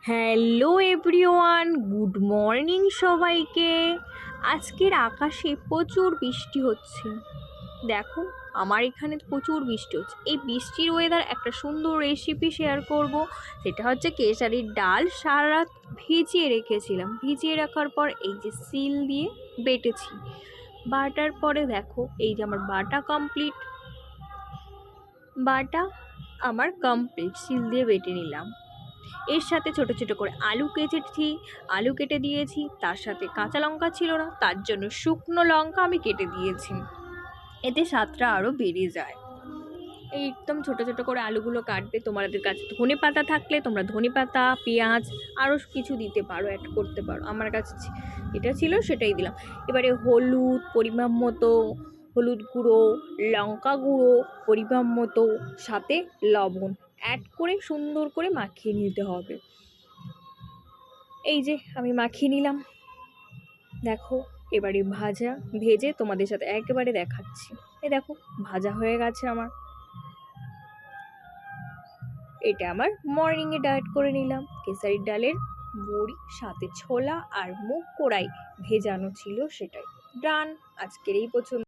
Hello everyone, good morning সবাইকে। আজকের আকাশে প্রচুর বৃষ্টি হচ্ছে। দেখো, আমার এখানে প্রচুর বৃষ্টি হচ্ছে। এই বৃষ্টির ওয়েদার একটা সুন্দর রেসিপি শেয়ার করব। সেটা হচ্ছে কেশারির ডাল সারা রাত ভিজিয়ে রেখেছিলাম। ভিজিয়ে রাখার পর এই যে সিল দিয়ে বেটেছি। বাটার পরে দেখো, এই যে আমার বাটা আমার কমপ্লিট। সিল দিয়ে বেটে নিলাম। এর সাথে ছোট ছোট করে আলু কেটে দিয়েছি। তার সাথে কাঁচা লঙ্কা ছিল না, তার জন্য শুকনো লঙ্কা আমি কেটে দিয়েছি। এতে স্বাদটা আরও বেড়ে যায়। এই একদম ছোট ছোট করে আলুগুলো কাটবে। তোমাদের কাছে ধনে পাতা থাকলে তোমরা ধনে পাতা, পেঁয়াজ আরও কিছু দিতে পারো, অ্যাড করতে পারো। আমার কাছে এটা ছিল, সেটাই দিলাম। এবারে হলুদ পরিমাণ মতো, হলুদ গুঁড়ো, লঙ্কা গুঁড়ো পরিমাণ মতো, সাথে লবণ অ্যাড করে সুন্দর করে মাখিয়ে নিতে হবে। এই যে আমি মাখিয়ে নিলাম। দেখো, এবারে ভেজে তোমাদের সাথে একেবারে দেখাচ্ছি। এই দেখো, ভাজা হয়ে গেছে আমার। এটা আমার মর্নিংয়ে ডায়েট করে নিলাম। কেসারির ডালের বড়ি, সাথে ছোলা আর মুগ কড়াই ভেজানো ছিল, সেটাই ডান। আজকের এই পছন্দ।